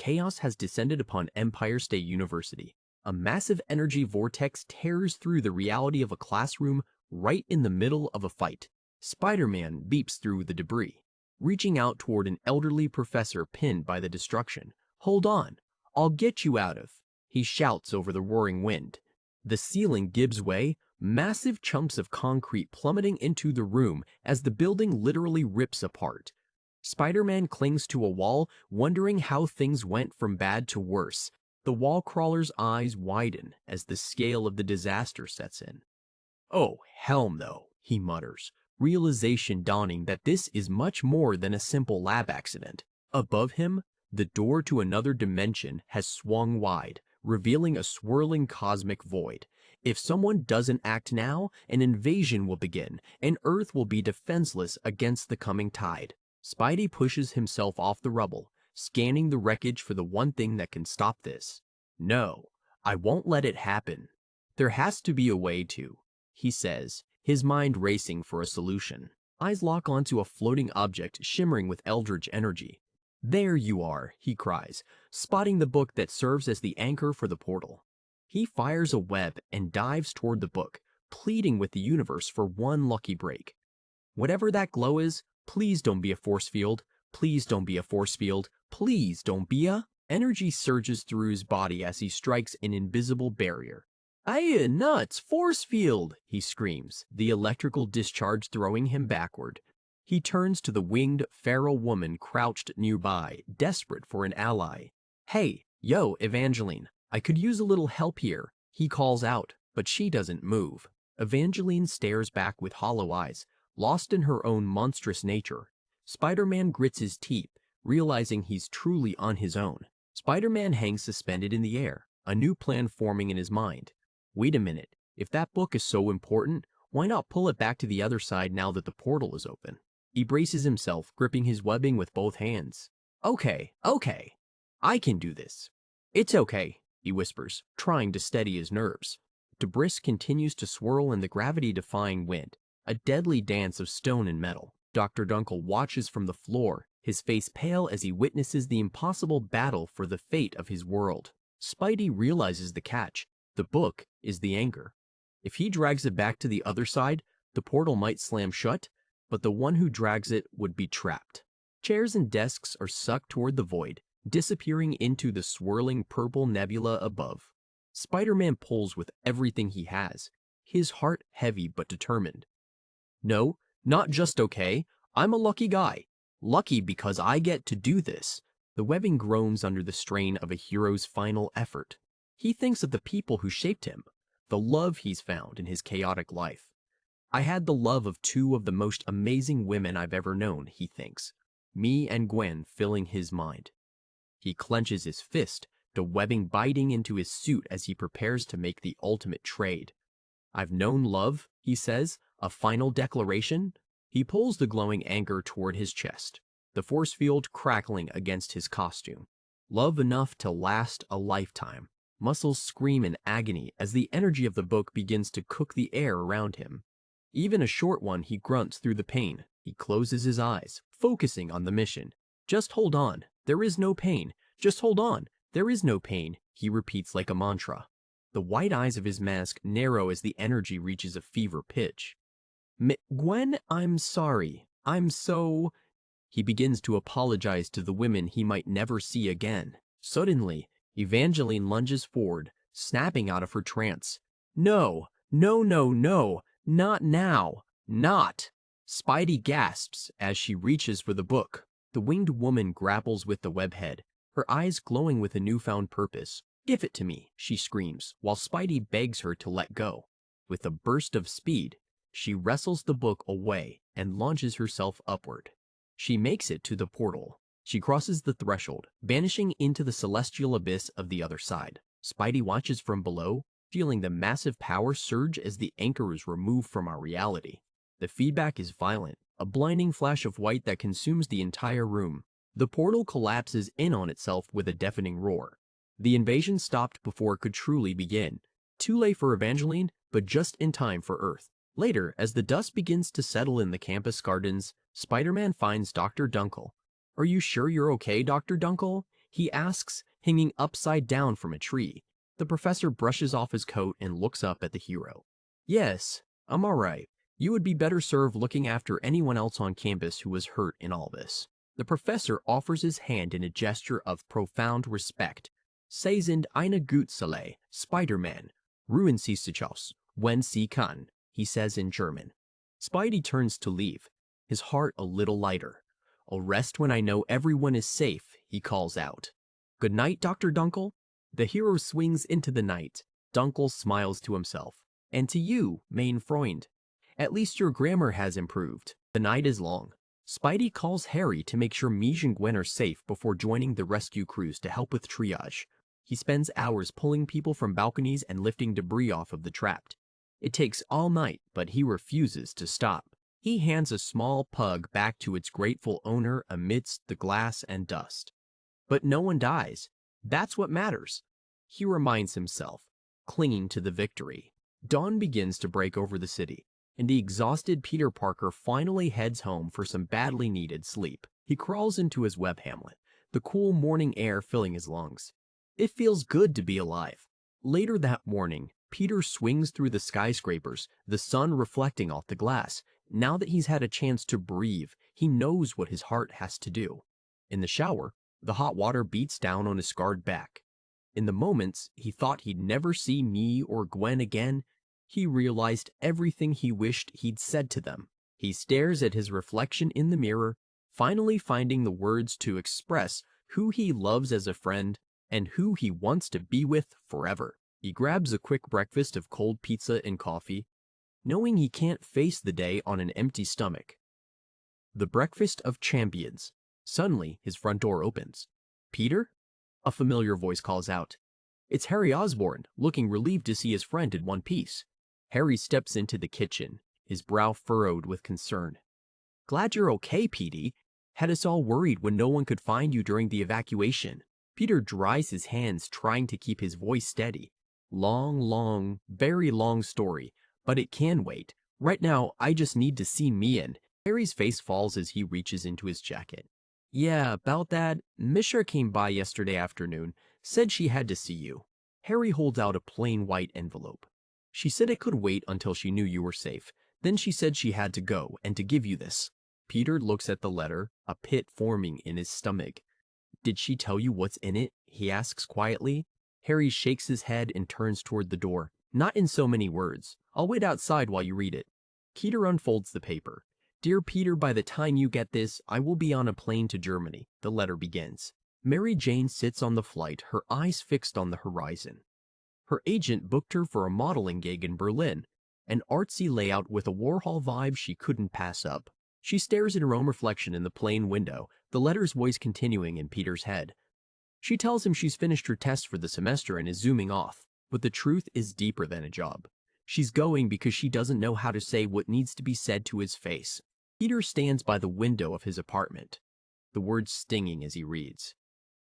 chaos has descended upon Empire State University. A massive energy vortex tears through the reality of a classroom right in the middle of a fight. Spider-Man beeps through the debris, reaching out toward an elderly professor pinned by the destruction. "Hold on, I'll get you out of," he shouts over the roaring wind. The ceiling gives way, massive chunks of concrete plummeting into the room as the building literally rips apart. Spider-Man clings to a wall, wondering how things went from bad to worse. The wall crawler's eyes widen as the scale of the disaster sets in. "Oh, hell no," he mutters, realization dawning that this is much more than a simple lab accident. Above him, the door to another dimension has swung wide, revealing a swirling cosmic void. If someone doesn't act now, an invasion will begin, and Earth will be defenseless against the coming tide. Spidey pushes himself off the rubble, scanning the wreckage for the one thing that can stop this. "No, I won't let it happen. There has to be a way to," he says, his mind racing for a solution. Eyes lock onto a floating object shimmering with eldritch energy. "There you are," he cries, spotting the book that serves as the anchor for the portal. He fires a web and dives toward the book, pleading with the universe for one lucky break. "Whatever that glow is, please don't be a force field. Please don't be a force field. Please don't be a..." Energy surges through his body as he strikes an invisible barrier. "Aye, nuts, force field!" he screams, the electrical discharge throwing him backward. He turns to the winged, feral woman crouched nearby, desperate for an ally. "Hey, yo, Evangeline, I could use a little help here," he calls out, but she doesn't move. Evangeline stares back with hollow eyes, lost in her own monstrous nature. Spider-Man grits his teeth, realizing he's truly on his own. Spider-Man hangs suspended in the air, a new plan forming in his mind. Wait a minute, if that book is so important, why not pull it back to the other side now that the portal is open? He braces himself, gripping his webbing with both hands. Okay, I can do this." "It's okay," he whispers, trying to steady his nerves. Debris continues to swirl in the gravity-defying wind, a deadly dance of stone and metal. Dr. Dunkel watches from the floor, his face pale as he witnesses the impossible battle for the fate of his world. Spidey realizes the catch. The book is the anchor. If he drags it back to the other side, the portal might slam shut, but the one who drags it would be trapped. Chairs and desks are sucked toward the void, disappearing into the swirling purple nebula above. Spider-Man pulls with everything he has, his heart heavy but determined. "No, not just okay. I'm a lucky guy. Lucky because I get to do this." The webbing groans under the strain of a hero's final effort. He thinks of the people who shaped him, the love he's found in his chaotic life. "I had the love of two of the most amazing women I've ever known," he thinks. Me and Gwen filling his mind. He clenches his fist, the webbing biting into his suit as he prepares to make the ultimate trade. "I've known love," he says, a final declaration. He pulls the glowing anchor toward his chest, the force field crackling against his costume. Love enough to last a lifetime. Muscles scream in agony as the energy of the book begins to cook the air around him. Even a short one, he grunts through the pain. He closes his eyes, focusing on the mission. "Just hold on. There is no pain. Just hold on. There is no pain," he repeats like a mantra. The white eyes of his mask narrow as the energy reaches a fever pitch. Gwen, I'm sorry. I'm so..." He begins to apologize to the women he might never see again. Suddenly, Evangeline lunges forward, snapping out of her trance. "No, no, no, no, not now, not." Spidey gasps as she reaches for the book. The winged woman grapples with the webhead, her eyes glowing with a newfound purpose. "Give it to me," she screams, while Spidey begs her to let go. With a burst of speed, she wrestles the book away and launches herself upward. She makes it to the portal. She crosses the threshold, vanishing into the celestial abyss of the other side. Spidey watches from below, feeling the massive power surge as the anchor is removed from our reality. The feedback is violent, a blinding flash of white that consumes the entire room. The portal collapses in on itself with a deafening roar. The invasion stopped before it could truly begin. Too late for Evangeline, but just in time for Earth. Later, as the dust begins to settle in the campus gardens, Spider-Man finds Dr. Dunkel. "Are you sure you're okay, Dr. Dunkel?" he asks, hanging upside down from a tree. The professor brushes off his coat and looks up at the hero. Yes, I'm all right. You would be better served looking after anyone else on campus who was hurt in all this. The professor offers his hand in a gesture of profound respect. Sie sind eine Gutseele, Spider-Man. Ruhen Sie sich aus, wenn Sie kann, he says in German. Spidey turns to leave, his heart a little lighter. I'll rest when I know everyone is safe, he calls out. Good night, Dr. Dunkel. The hero swings into the night. Dunkel smiles to himself. And to you, mein Freund. At least your grammar has improved. The night is long. Spidey calls Harry to make sure Mij and Gwen are safe before joining the rescue crews to help with triage. He spends hours pulling people from balconies and lifting debris off of the trapped. It takes all night, but he refuses to stop. He hands a small pug back to its grateful owner amidst the glass and dust. But no one dies. That's what matters, he reminds himself, clinging to the victory. Dawn begins to break over the city, and the exhausted Peter Parker finally heads home for some badly needed sleep. He crawls into his web hamlet, the cool morning air filling his lungs. It feels good to be alive. Later that morning, Peter swings through the skyscrapers, the sun reflecting off the glass. Now that he's had a chance to breathe, he knows what his heart has to do. In the shower, the hot water beats down on his scarred back. In the moments he thought he'd never see me or Gwen again, he realized everything he wished he'd said to them. He stares at his reflection in the mirror, finally finding the words to express who he loves as a friend and who he wants to be with forever. He grabs a quick breakfast of cold pizza and coffee, knowing he can't face the day on an empty stomach. The breakfast of champions. Suddenly, his front door opens. Peter? A familiar voice calls out. It's Harry Osborn, looking relieved to see his friend in one piece. Harry steps into the kitchen, his brow furrowed with concern. Glad you're okay, Petey. Had us all worried when no one could find you during the evacuation. Peter dries his hands, trying to keep his voice steady. Long, very long story, but it can wait. Right now, I just need to see Mian. Harry's face falls as he reaches into his jacket. Yeah, about that. Misha came by yesterday afternoon, said she had to see you. Harry holds out a plain white envelope. She said it could wait until she knew you were safe. Then she said she had to go and to give you this. Peter looks at the letter, a pit forming in his stomach. Did she tell you what's in it? He asks quietly. Harry shakes his head and turns toward the door. Not in so many words. I'll wait outside while you read it. Peter unfolds the paper. Dear Peter, by the time you get this, I will be on a plane to Germany. The letter begins. Mary Jane sits on the flight, her eyes fixed on the horizon. Her agent booked her for a modeling gig in Berlin, an artsy layout with a Warhol vibe she couldn't pass up. She stares at her own reflection in the plane window, the letter's voice continuing in Peter's head. She tells him she's finished her test for the semester and is zooming off, but the truth is deeper than a job. She's going because she doesn't know how to say what needs to be said to his face. Peter stands by the window of his apartment, the words stinging as he reads.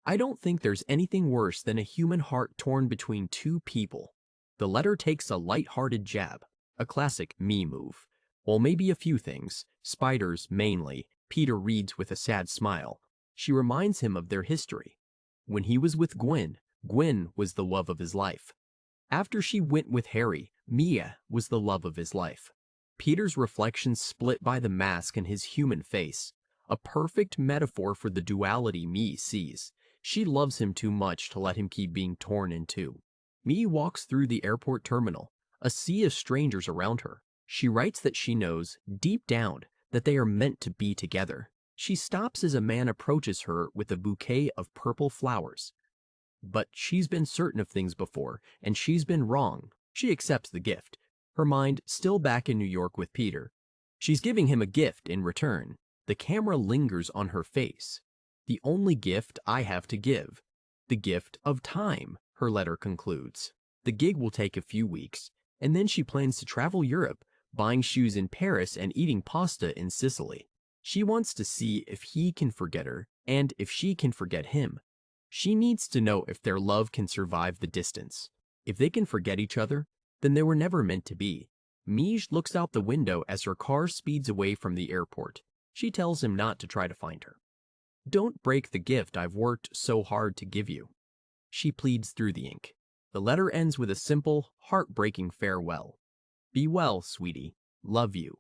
I don't think there's anything worse than a human heart torn between two people. The letter takes a light-hearted jab, a classic me move. While maybe a few things, spiders mainly, Peter reads with a sad smile. She reminds him of their history. When he was with Gwen, Gwen was the love of his life. After she went with Harry, Mia was the love of his life. Peter's reflection split by the mask in his human face, a perfect metaphor for the duality Me sees. She loves him too much to let him keep being torn in two. Me walks through the airport terminal, a sea of strangers around her. She writes that she knows, deep down, that they are meant to be together. She stops as a man approaches her with a bouquet of purple flowers. But she's been certain of things before, and she's been wrong. She accepts the gift, her mind still back in New York with Peter. She's giving him a gift in return. The camera lingers on her face. The only gift I have to give. The gift of time, her letter concludes. The gig will take a few weeks, and then she plans to travel Europe, buying shoes in Paris and eating pasta in Sicily. She wants to see if he can forget her, and if she can forget him. She needs to know if their love can survive the distance. If they can forget each other, then they were never meant to be. Mij looks out the window as her car speeds away from the airport. She tells him not to try to find her. Don't break the gift I've worked so hard to give you. She pleads through the ink. The letter ends with a simple, heartbreaking farewell. Be well, sweetie. Love you.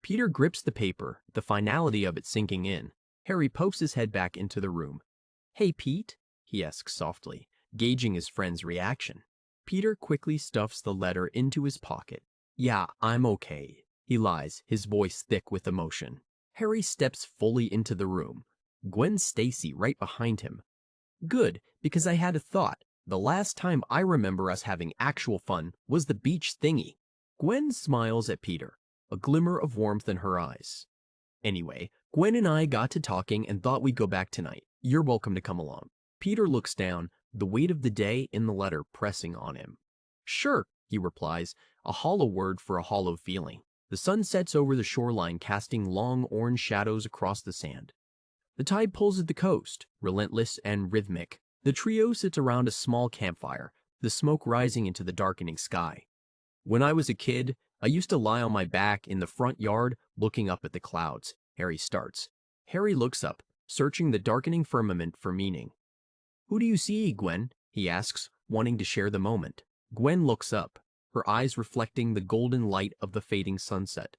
Peter grips the paper, the finality of it sinking in. Harry pokes his head back into the room. Hey, Pete? He asks softly, gauging his friend's reaction. Peter quickly stuffs the letter into his pocket. Yeah, I'm okay, he lies, his voice thick with emotion. Harry steps fully into the room. Gwen Stacy right behind him. Good, because I had a thought. The last time I remember us having actual fun was the beach thingy. Gwen smiles at Peter, a glimmer of warmth in her eyes. Anyway, Gwen and I got to talking and thought we'd go back tonight. You're welcome to come along. Peter looks down, the weight of the day in the letter pressing on him. Sure, he replies, a hollow word for a hollow feeling. The sun sets over the shoreline, casting long orange shadows across the sand. The tide pulls at the coast, relentless and rhythmic. The trio sits around a small campfire, the smoke rising into the darkening sky. When I was a kid, I used to lie on my back in the front yard looking up at the clouds, Harry starts. Harry looks up, searching the darkening firmament for meaning. Who do you see, Gwen? He asks, wanting to share the moment. Gwen looks up, her eyes reflecting the golden light of the fading sunset.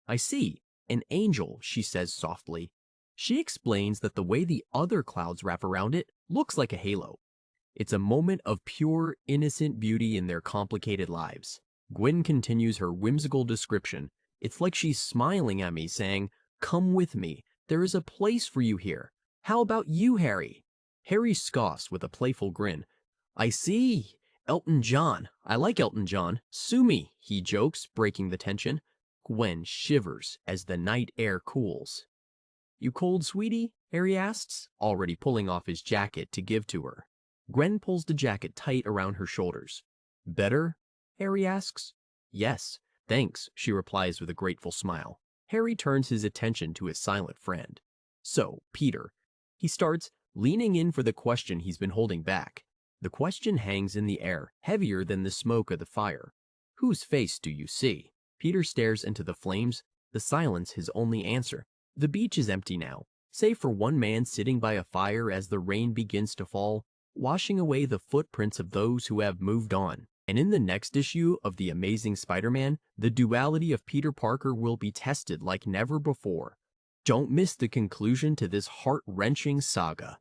I see, an angel, she says softly. She explains that the way the other clouds wrap around it looks like a halo. It's a moment of pure, innocent beauty in their complicated lives. Gwen continues her whimsical description. It's like she's smiling at me, saying, come with me. There is a place for you here. How about you, Harry? Harry scoffs with a playful grin. I see. Elton John. I like Elton John. Sue me, he jokes, breaking the tension. Gwen shivers as the night air cools. You cold, sweetie? Harry asks, already pulling off his jacket to give to her. Gwen pulls the jacket tight around her shoulders. Better? Harry asks. Yes, thanks, she replies with a grateful smile. Harry turns his attention to his silent friend. So, Peter. He starts, leaning in for the question he's been holding back. The question hangs in the air, heavier than the smoke of the fire. Whose face do you see? Peter stares into the flames, the silence his only answer. The beach is empty now, save for one man sitting by a fire as the rain begins to fall, washing away the footprints of those who have moved on. And in the next issue of The Amazing Spider-Man, the duality of Peter Parker will be tested like never before. Don't miss the conclusion to this heart-wrenching saga.